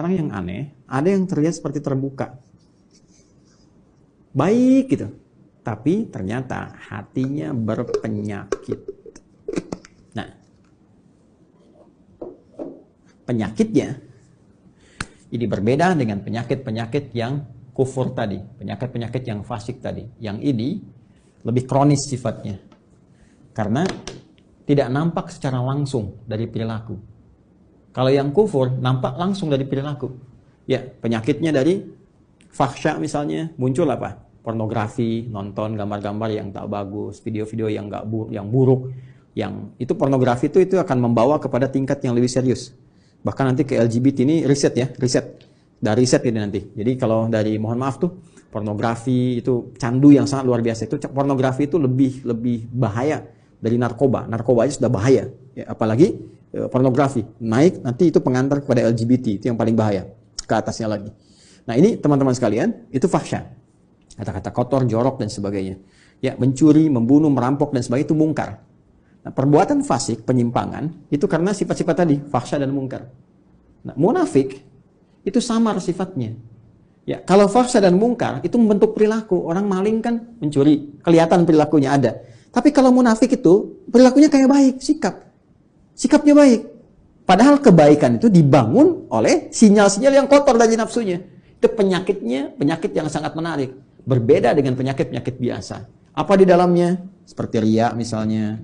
orang yang aneh, ada yang terlihat seperti terbuka. Baik gitu. Tapi ternyata hatinya berpenyakit. Nah, penyakitnya ini berbeda dengan penyakit-penyakit yang kufur tadi, penyakit-penyakit yang fasik tadi. Yang ini lebih kronis sifatnya. Karena tidak nampak secara langsung dari perilaku. Kalau yang kufur nampak langsung dari perilaku. Ya, penyakitnya dari fahsya misalnya muncul apa? Pornografi, nonton gambar-gambar yang tak bagus, video-video yang buruk, yang itu pornografi itu akan membawa kepada tingkat yang lebih serius. Bahkan nanti ke LGBT ini riset. Dari riset ini nanti. Jadi kalau dari mohon maaf tuh pornografi itu candu yang sangat luar biasa. Itu pornografi itu lebih bahaya dari narkoba. Narkoba aja sudah bahaya. Ya, apalagi pornografi naik nanti itu pengantar kepada LGBT, itu yang paling bahaya ke atasnya lagi. Nah ini teman-teman sekalian, itu fahsya, kata-kata kotor, jorok dan sebagainya. Ya, mencuri, membunuh, merampok dan sebagainya itu mungkar. Nah, perbuatan fasik, penyimpangan itu karena sifat-sifat tadi, fahsya dan mungkar. Nah, munafik itu samar sifatnya. Ya, kalau fahsya dan mungkar itu membentuk perilaku. Orang maling kan mencuri, kelihatan perilakunya ada. Tapi kalau munafik itu perilakunya kayak baik, sikapnya baik. Padahal kebaikan itu dibangun oleh sinyal-sinyal yang kotor dari nafsunya. Itu penyakitnya, penyakit yang sangat menarik. Berbeda dengan penyakit-penyakit biasa. Apa di dalamnya? Seperti riya misalnya.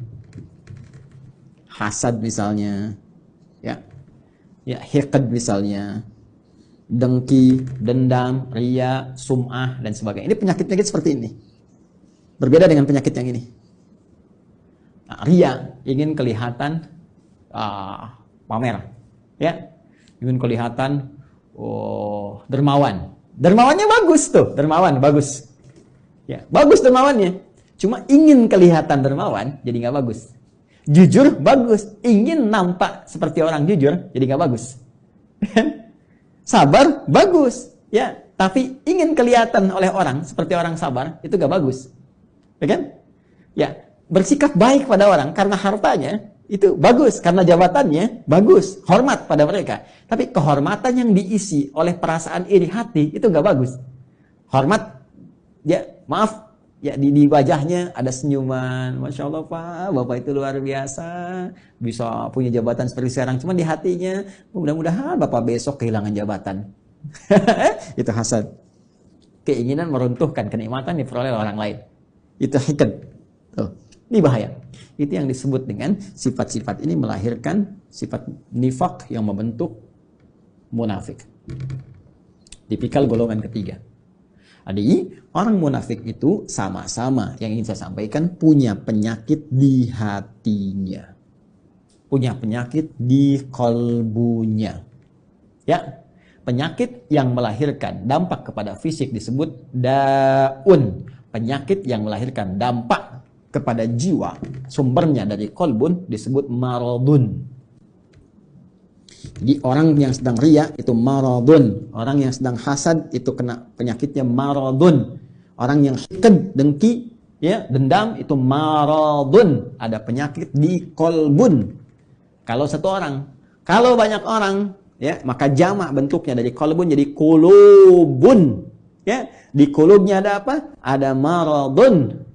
Hasad misalnya. Ya, hiqd misalnya. Dengki, dendam, riya, sum'ah, dan sebagainya. Ini penyakit-penyakit seperti ini. Berbeda dengan penyakit yang ini. Nah, riya, ingin kelihatan pamer, ya, ingin kelihatan dermawan. Dermawannya bagus tuh, dermawan bagus, ya, bagus dermawannya. Cuma ingin kelihatan dermawan, jadi nggak bagus. Jujur bagus, ingin nampak seperti orang jujur, jadi nggak bagus. Sabar bagus, ya, tapi ingin kelihatan oleh orang seperti orang sabar, itu nggak bagus, ya kan? Ya, bersikap baik pada orang karena hartanya itu bagus, karena jabatannya bagus, hormat pada mereka. Tapi kehormatan yang diisi oleh perasaan iri hati itu nggak bagus. Hormat, ya maaf, ya di wajahnya ada senyuman, masya Allah Pak, Bapak itu luar biasa, bisa punya jabatan seperti sekarang. Cuma di hatinya, mudah-mudahan Bapak besok kehilangan jabatan. Itu hasad, keinginan meruntuhkan kenikmatan diperoleh orang lain. Itu hiqd. Ini bahaya. Itu yang disebut dengan sifat-sifat ini melahirkan sifat nifak yang membentuk munafik. Tipikal golongan ketiga. Jadi orang munafik itu sama-sama yang ingin saya sampaikan punya penyakit di hatinya. Punya penyakit di kolbunya. Ya, penyakit yang melahirkan dampak kepada fisik disebut daun. Penyakit yang melahirkan dampak kepada jiwa, sumbernya dari kolbun disebut maradun. Jadi orang yang sedang riya itu maradun, orang yang sedang hasad itu kena penyakitnya maradun, orang yang hiqd, dengki, ya, dendam itu maradun, ada penyakit di kolbun. Kalau satu orang, kalau banyak orang, ya, maka jamak bentuknya dari kolbun jadi kulubun, ya, di kulubnya ada apa? Ada maradun.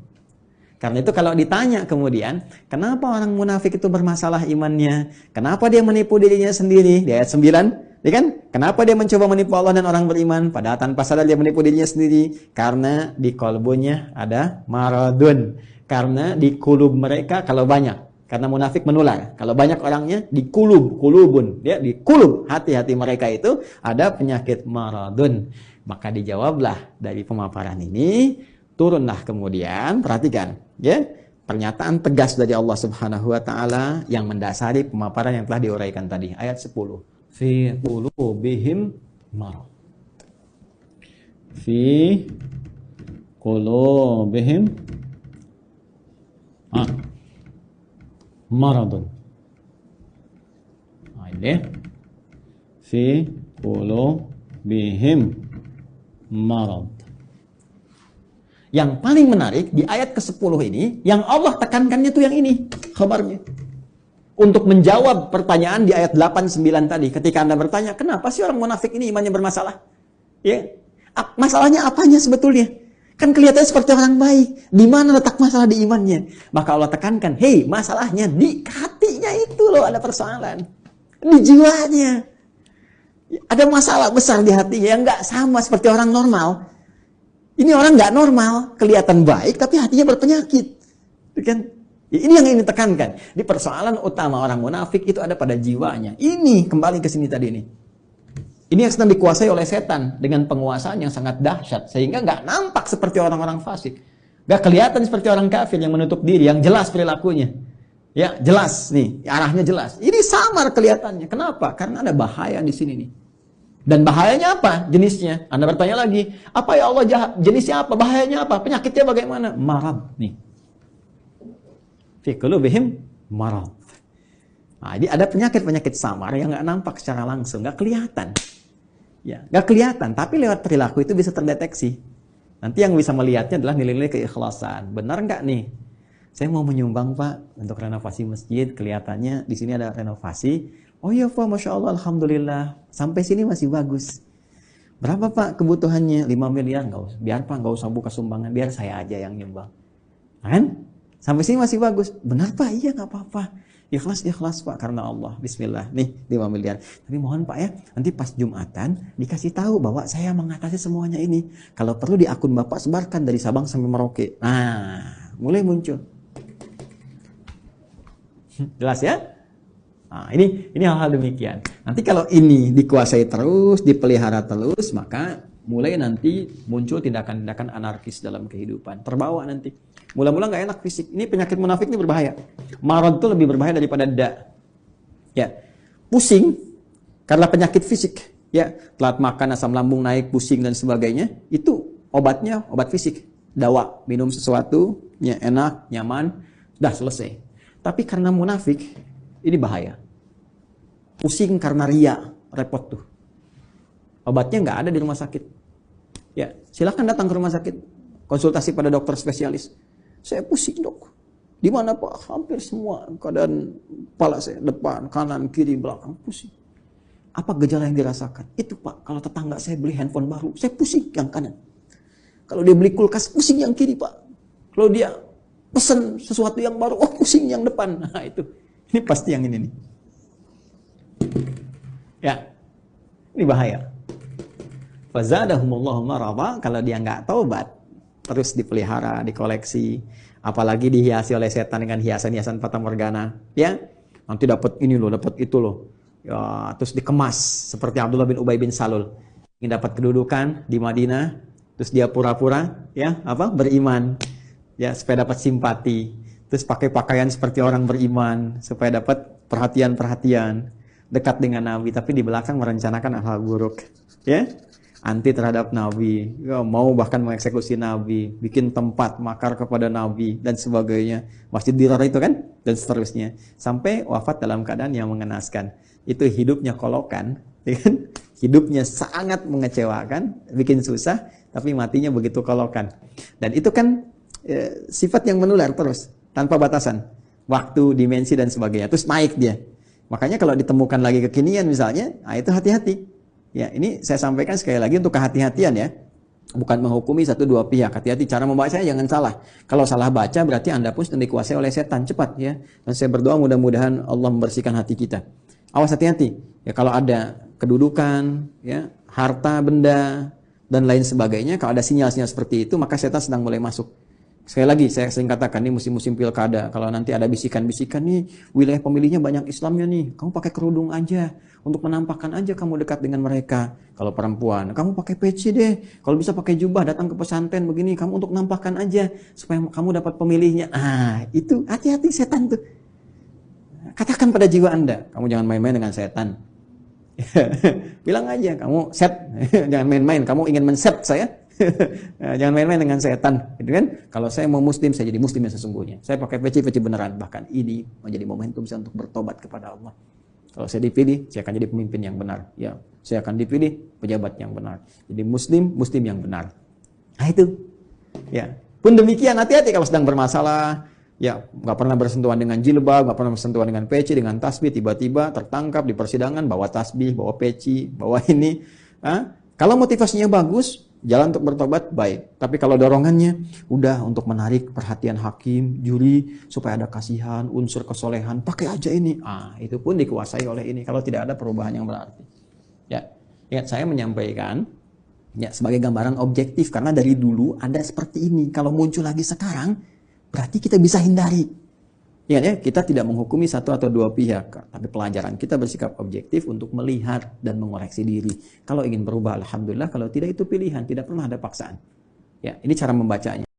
Karena itu kalau ditanya kemudian, kenapa orang munafik itu bermasalah imannya? Kenapa dia menipu dirinya sendiri? Di ayat 9, ya kan? Kenapa dia mencoba menipu Allah dan orang beriman? Padahal tanpa sadar dia menipu dirinya sendiri. Karena di kolbunya ada maradun. Karena di kulub mereka kalau banyak. Karena munafik menular. Kalau banyak orangnya di kulubun. Ya, di kulub hati-hati mereka itu ada penyakit maradun. Maka dijawablah dari pemaparan ini. Turunlah kemudian, perhatikan, ya, pernyataan tegas dari Allah Subhanahu wa taala yang mendasari pemaparan yang telah diuraikan tadi, ayat 10. Fi qulubihim marad. Fi qulubihim maradun. Ini fi qulubihim marad. Yang paling menarik di ayat ke-10 ini, yang Allah tekankannya tuh yang ini, khabarnya. untuk menjawab pertanyaan di ayat 8-9 tadi. Ketika Anda bertanya, kenapa sih orang munafik ini imannya bermasalah? Ya, masalahnya apanya sebetulnya? Kan kelihatannya seperti orang baik. Di mana letak masalah di imannya? Maka Allah tekankan, hei, masalahnya di hatinya itu loh ada persoalan. Di jiwanya. Ada masalah besar di hatinya yang nggak sama seperti orang normal. Ini orang nggak normal, kelihatan baik tapi hatinya berpenyakit. Kan? Ini yang ingin ditekankan. Di persoalan utama orang munafik itu ada pada jiwanya. Ini kembali ke sini tadi ini. Ini yang sedang dikuasai oleh setan dengan penguasaan yang sangat dahsyat. Sehingga nggak nampak seperti orang-orang fasik. Nggak kelihatan seperti orang kafir yang menutup diri, yang jelas perilakunya. Ya, jelas nih, arahnya jelas. Ini samar kelihatannya. Kenapa? Karena ada bahaya di sini nih. Dan bahayanya apa? Jenisnya. Anda bertanya lagi, apa ya Allah jahat? Jenisnya apa? Bahayanya apa? Penyakitnya bagaimana? Marad nih. Fi qulubihim marad. Nah, jadi ada penyakit-penyakit samar yang nggak nampak secara langsung, nggak kelihatan. Ya, nggak kelihatan, tapi lewat perilaku itu bisa terdeteksi. Nanti yang bisa melihatnya adalah nilai-nilai keikhlasan. Benar nggak nih? Saya mau menyumbang Pak untuk renovasi masjid. Kelihatannya di sini ada renovasi. Oh iya Pak, Masya Allah, Alhamdulillah. Sampai sini masih bagus. Berapa Pak kebutuhannya? 5 miliar. Nggak usah. Biar Pak nggak usah buka sumbangan. Biar saya aja yang nyumbang. Kan? Sampai sini masih bagus. Benar Pak? Iya nggak apa-apa. Ikhlas Pak karena Allah. Bismillah. Nih 5 miliar. Tapi mohon Pak ya, nanti pas Jumatan dikasih tahu bahwa saya mengatasi semuanya ini. Kalau perlu di akun Bapak sebarkan dari Sabang sampai Merauke. Nah, mulai muncul. Jelas ya? Nah, ini hal-hal demikian. Nanti kalau ini dikuasai terus, dipelihara terus, maka mulai nanti muncul tindakan-tindakan anarkis dalam kehidupan. Terbawa nanti. Mula-mula nggak enak fisik. Ini penyakit munafik ini berbahaya. Marad itu lebih berbahaya daripada da. Ya, pusing karena penyakit fisik. Ya, telat makan, asam lambung naik, pusing dan sebagainya. Itu obatnya obat fisik. Dawa, minum sesuatu, ya enak, nyaman, dah selesai. Tapi karena munafik, ini bahaya. Pusing karena ria, repot tuh. Obatnya nggak ada di rumah sakit. Ya, silakan datang ke rumah sakit, konsultasi pada dokter spesialis. Saya pusing dok. Di mana Pak? Hampir semua keadaan kepala saya, depan, kanan, kiri, belakang pusing. Apa gejala yang dirasakan? Itu Pak, kalau tetangga saya beli handphone baru, saya pusing yang kanan. Kalau dia beli kulkas, pusing yang kiri Pak. Kalau dia pesan sesuatu yang baru, oh pusing yang depan. Nah itu, ini pasti yang ini nih. Ya, ini bahaya. Fazadahumullahu marada, kalau dia nggak taubat, terus dipelihara, dikoleksi, apalagi dihiasi oleh setan dengan hiasan-hiasan fata morgana, ya nanti dapat ini loh, dapat itu loh, ya, terus dikemas seperti Abdullah bin Ubay bin Salul, ingin dapat kedudukan di Madinah, terus dia pura-pura, ya beriman, ya supaya dapat simpati, terus pakai pakaian seperti orang beriman supaya dapat perhatian-perhatian, dekat dengan Nabi, tapi di belakang merencanakan hal buruk, ya. Anti terhadap Nabi, ya, mau bahkan mengeksekusi Nabi, bikin tempat makar kepada Nabi dan sebagainya, Masjid Dirar itu kan, dan seterusnya, sampai wafat dalam keadaan yang mengenaskan. Itu hidupnya kolokan, ya kan? Hidupnya sangat mengecewakan, bikin susah, tapi matinya begitu kolokan. Dan itu kan sifat yang menular terus, tanpa batasan, waktu, dimensi dan sebagainya, terus naik dia. Makanya kalau ditemukan lagi kekinian misalnya, nah itu hati-hati. Ya, ini saya sampaikan sekali lagi untuk kehati-hatian ya. Bukan menghukumi satu dua pihak. Hati-hati cara membacanya jangan salah. Kalau salah baca berarti Anda pun sedang dikuasai oleh setan. Cepat ya. Dan saya berdoa mudah-mudahan Allah membersihkan hati kita. Awas hati-hati. Ya kalau ada kedudukan, ya, harta, benda dan lain sebagainya, kalau ada sinyal-sinyal seperti itu, maka setan sedang mulai masuk. Sekali lagi saya sering katakan ini musim-musim pilkada. Kalau nanti ada bisikan-bisikan nih, wilayah pemilihnya banyak Islamnya nih, kamu pakai kerudung aja untuk menampakkan aja kamu dekat dengan mereka. Kalau perempuan, kamu pakai peci deh. Kalau bisa pakai jubah, datang ke pesantren begini, kamu untuk nampakkan aja supaya kamu dapat pemilihnya. Ah, itu hati-hati setan tuh. Katakan pada jiwa Anda, kamu jangan main-main dengan setan. Bilang aja, kamu set, jangan main-main. Kamu ingin men-set saya. Jangan main-main dengan setan, gitu kan? Kalau saya mau muslim, saya jadi muslim yang sesungguhnya. Saya pakai peci-peci beneran. Bahkan ini menjadi momentum saya untuk bertobat kepada Allah. Kalau saya dipilih, saya akan jadi pemimpin yang benar. Ya, saya akan dipilih pejabat yang benar. Jadi muslim yang benar. Nah itu. Ya. Pun demikian, hati-hati kalau sedang bermasalah, ya nggak pernah bersentuhan dengan jilbab, nggak pernah bersentuhan dengan peci, dengan tasbih, tiba-tiba tertangkap di persidangan bawa tasbih, bawa peci, bawa ini. Kalau motivasinya bagus, jalan untuk bertobat baik. Tapi kalau dorongannya udah untuk menarik perhatian hakim, juri, supaya ada kasihan, unsur kesolehan, pakai aja ini. Itu pun dikuasai oleh ini kalau tidak ada perubahan yang berarti. Ya, ingat saya menyampaikan ya sebagai gambaran objektif karena dari dulu ada seperti ini. Kalau muncul lagi sekarang, berarti kita bisa hindari. Ingat ya, kita tidak menghukumi satu atau dua pihak, tapi pelajaran kita bersikap objektif untuk melihat dan mengoreksi diri. Kalau ingin berubah, alhamdulillah. Kalau tidak, itu pilihan, tidak pernah ada paksaan. Ya, ini cara membacanya.